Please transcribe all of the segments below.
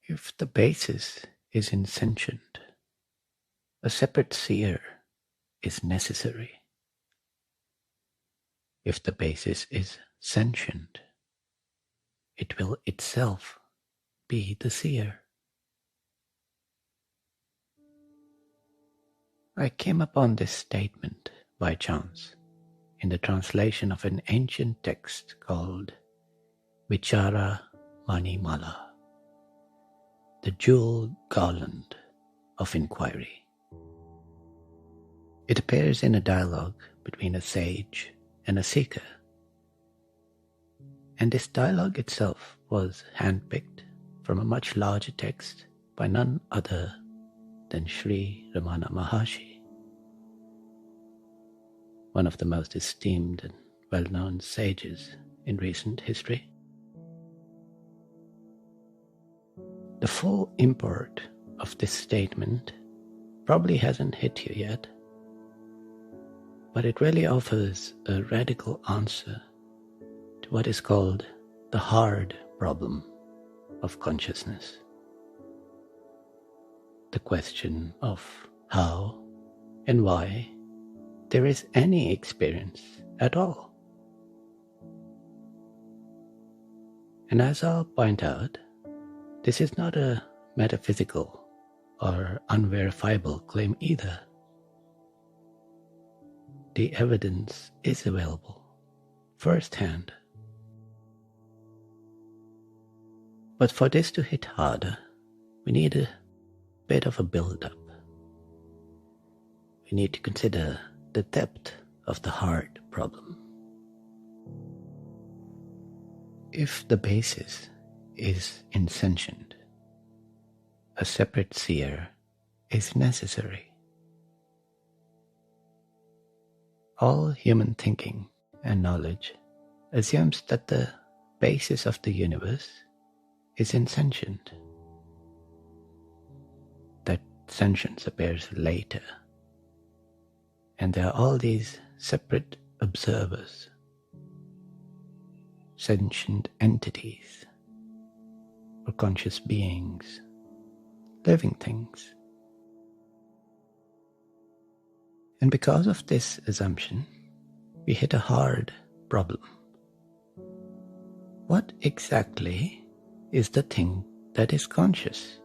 If the basis is insentient, a separate seer is necessary. If the basis is sentient, it will itself be the seer. I came upon this statement by chance in the translation of an ancient text called Vichara Mani Mala, the jewel garland of inquiry. It appears in a dialogue between a sage and a seeker, and this dialogue itself was handpicked from a much larger text by none other than Sri Ramana Maharshi, one of the most esteemed and well-known sages in recent history. The full import of this statement probably hasn't hit you yet, but it really offers a radical answer to what is called the hard problem of consciousness. The question of how and why there is any experience at all. And as I'll point out, this is not a metaphysical or unverifiable claim either. The evidence is available firsthand. But for this to hit harder, we need a bit of a build-up. We need to consider the depth of the hard problem. If the basis is insentient, a separate seer is necessary. All human thinking and knowledge assumes that the basis of the universe is insentient, that sentience appears later, and there are all these separate observers, sentient entities, or conscious beings, living things. And because of this assumption, we hit a hard problem. What exactly is the thing that is conscious?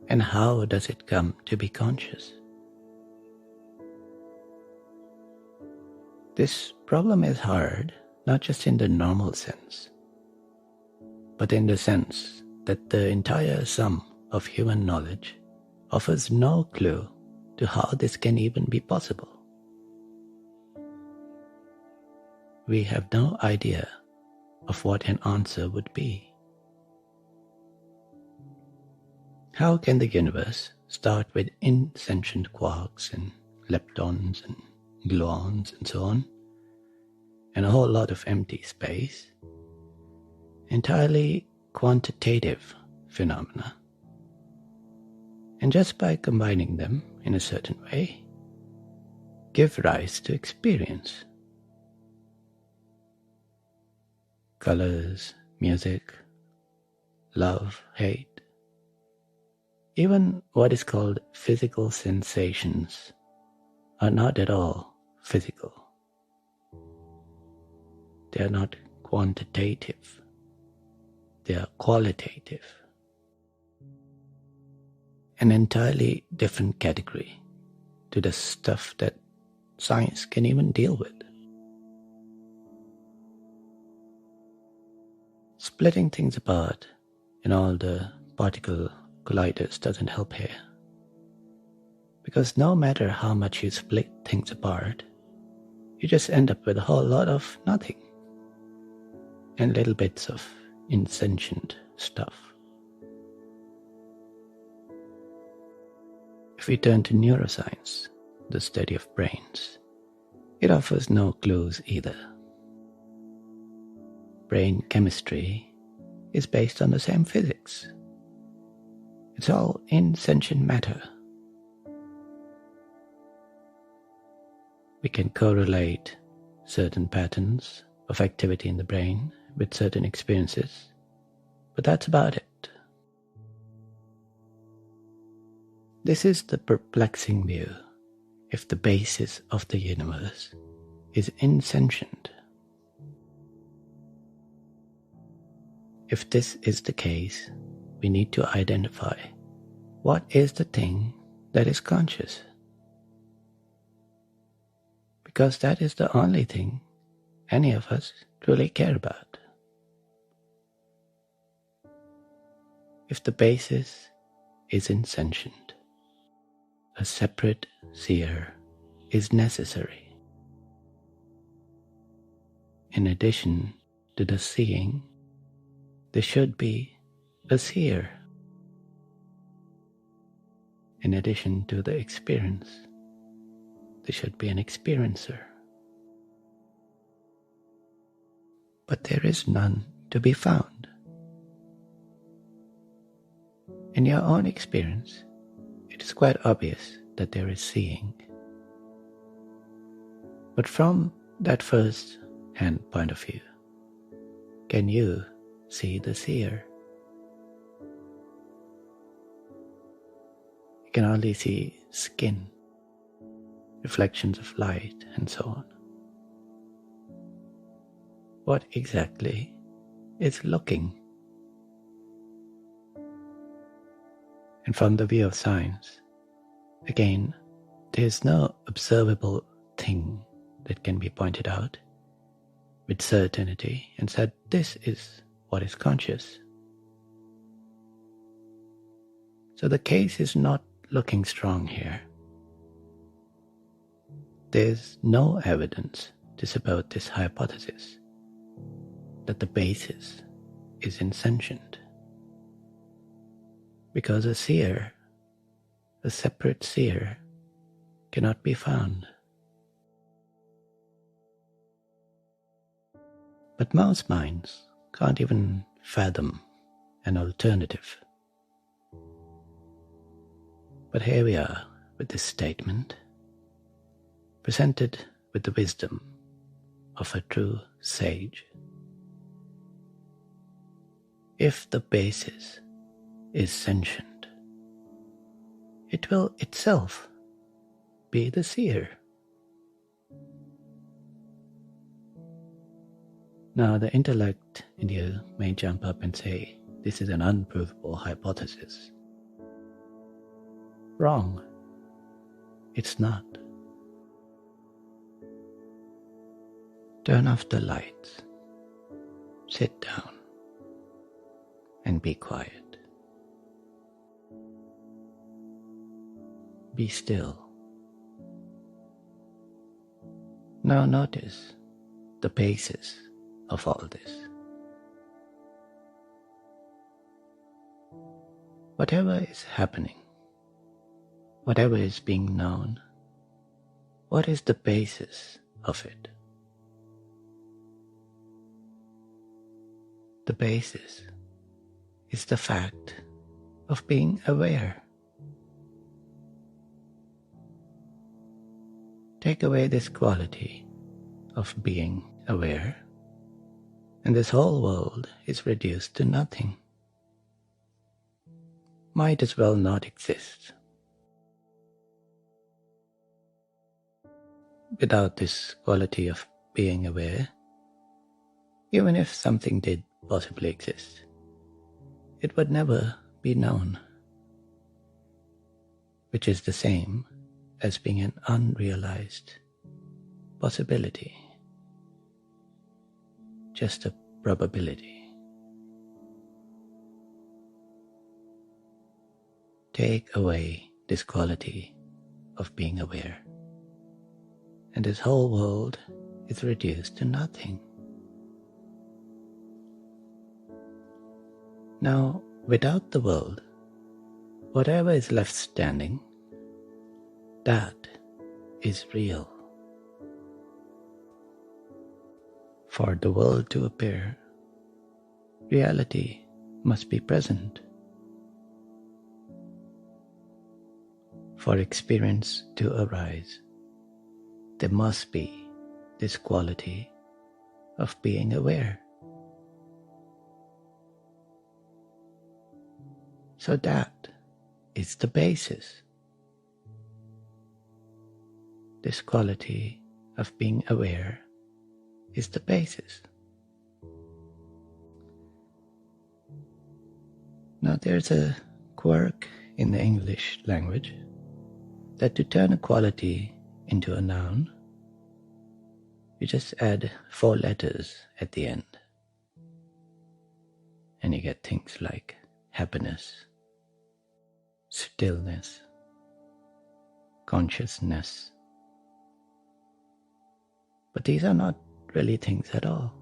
And how does it come to be conscious? This problem is hard, not just in the normal sense, but in the sense that the entire sum of human knowledge offers no clue to how this can even be possible. We have no idea of what an answer would be. How can the universe start with insentient quarks and leptons and gluons and so on, and a whole lot of empty space, entirely quantitative phenomena, and just by combining them in a certain way, give rise to experience? Colors, music, love, hate, even what is called physical sensations are not at all physical. They are not quantitative. They are qualitative. An entirely different category to the stuff that science can even deal with. Splitting things apart in all the particle colliders doesn't help here. Because no matter how much you split things apart, you just end up with a whole lot of nothing and little bits of insentient stuff. If we turn to neuroscience, the study of brains, it offers no clues either. Brain chemistry is based on the same physics. It's all insentient matter. We can correlate certain patterns of activity in the brain with certain experiences But that's about it. This is the perplexing view if the basis of the universe is insentient. If this is the case, we need to identify what is the thing that is conscious. Because that is the only thing any of us truly care about. If the basis is insentient, a separate seer is necessary. In addition to the seeing, there should be a seer. In addition to the experience, there should be an experiencer. But there is none to be found. In your own experience, it is quite obvious that there is seeing. But from that first-hand point of view, can you see the seer? You can only see skin, reflections of light, and so on. What exactly is looking? And from the view of science, again, there is no observable thing that can be pointed out with certainty and said, this is what is conscious. So the case is not looking strong here. There's no evidence to support this hypothesis that the basis is insentient. Because a seer, a separate seer, cannot be found. But most minds can't even fathom an alternative. But here we are with this statement, presented with the wisdom of a true sage. If the basis is sentient, it will itself be the seer. Now the intellect in you may jump up and say, this is an unprovable hypothesis. Wrong. It's not. Turn off the lights. Sit down and be quiet. Be still. Now notice the basis of all this. Whatever is happening, whatever is being known, what is the basis of it? The basis is the fact of being aware. Take away this quality of being aware, and this whole world is reduced to nothing. Might as well not exist. Without this quality of being aware, even if something did possibly exist, it would never be known, which is the same as being an unrealized possibility, just a probability. Take away this quality of being aware, and this whole world is reduced to nothing. Now, without the world, whatever is left standing, that is real. For the world to appear, reality must be present. For experience to arise, there must be this quality of being aware. So that is the basis. This quality of being aware is the basis. Now there's a quirk in the English language that to turn a quality into a noun, you just add 4 letters at the end. And you get things like happiness, stillness, consciousness. But these are not really things at all.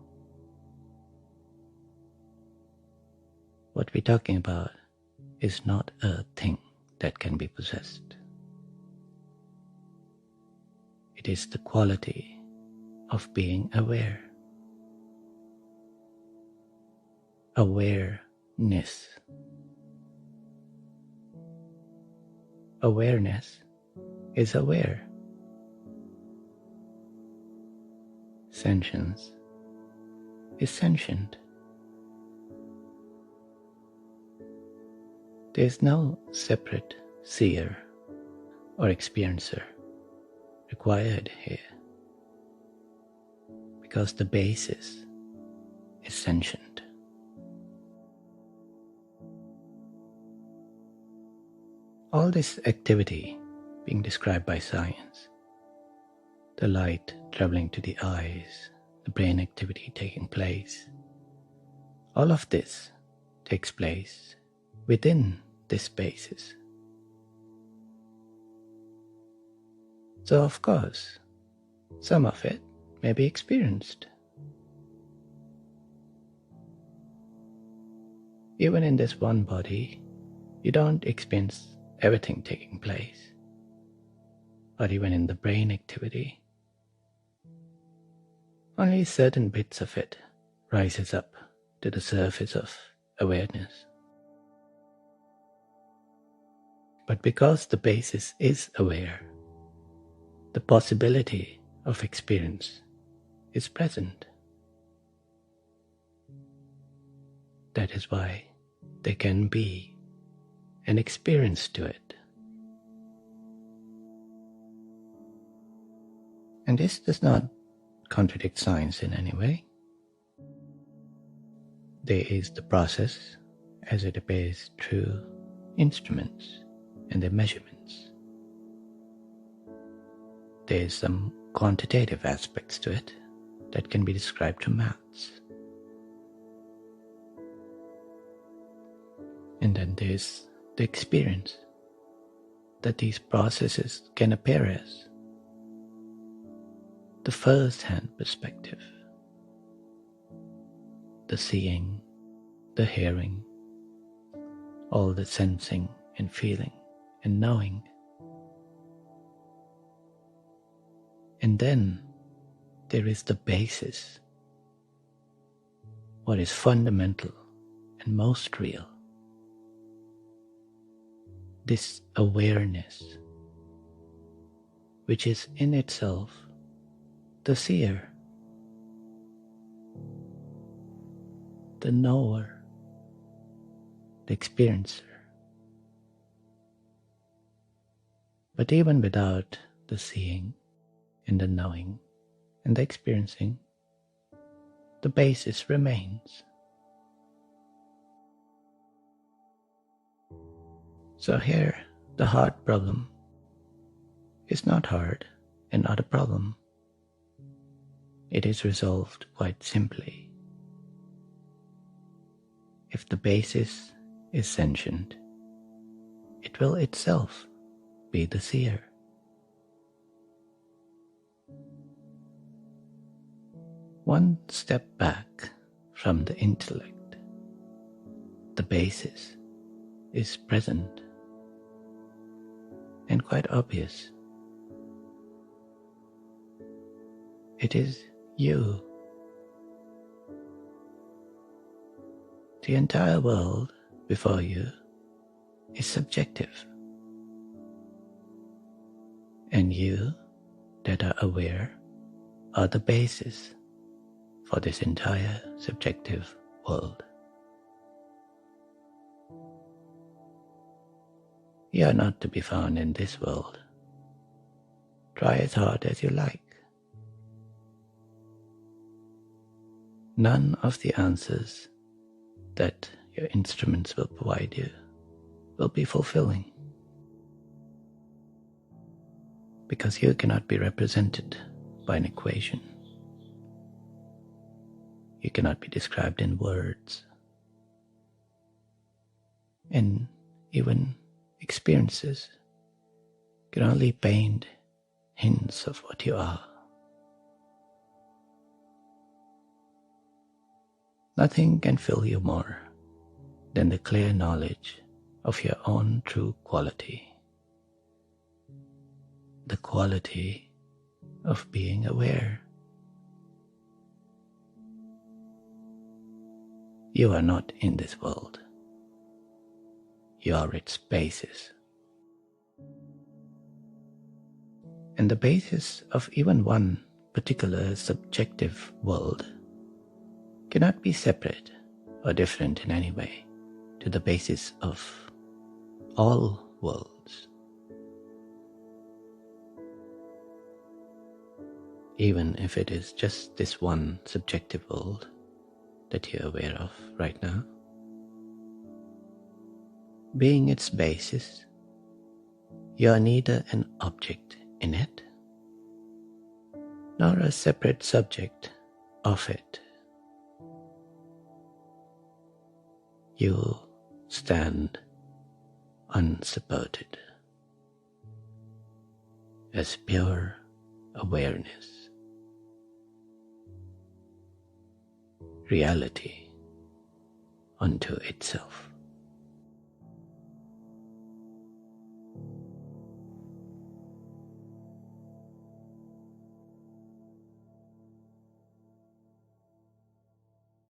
What we're talking about is not a thing that can be possessed. It is the quality of being aware. Awareness. Awareness is aware. Sentience is sentient. There is no separate seer or experiencer required here, because the basis is sentient. All this activity being described by science, the light traveling to the eyes, the brain activity taking place, all of this takes place within this basis. So of course, some of it may be experienced. Even in this one body, you don't experience everything taking place. Or even in the brain activity, only certain bits of it rises up to the surface of awareness. But because the basis is aware, the possibility of experience is present. That is why there can be an experience to it. And this does not contradict science in any way. There is the process as it appears through instruments and their measurements. There is some quantitative aspects to it that can be described through maths. And then there's the experience that these processes can appear as. The first-hand perspective, the seeing, the hearing, all the sensing and feeling and knowing. And then there is the basis, what is fundamental and most real. This awareness, which is in itself the seer, the knower, the experiencer. But even without the seeing and the knowing and the experiencing, the basis remains. So here, the hard problem is not hard and not a problem. It is resolved quite simply. If the basis is sentient, it will itself be the seer. One step back from the intellect, the basis is present and quite obvious. It is you. The entire world before you is subjective, and you that are aware are the basis for this entire subjective world. You are not to be found in this world. Try as hard as you like. None of the answers that your instruments will provide you will be fulfilling, because you cannot be represented by an equation. You cannot be described in words. And even experiences can only paint hints of what you are. Nothing can fill you more than the clear knowledge of your own true quality, the quality of being aware. You are not in this world. You are its basis. And the basis of even one particular subjective world cannot be separate or different in any way to the basis of all worlds. Even if it is just this one subjective world that you're aware of right now, being its basis, you are neither an object in it, nor a separate subject of it. You stand unsupported as pure awareness, reality unto itself.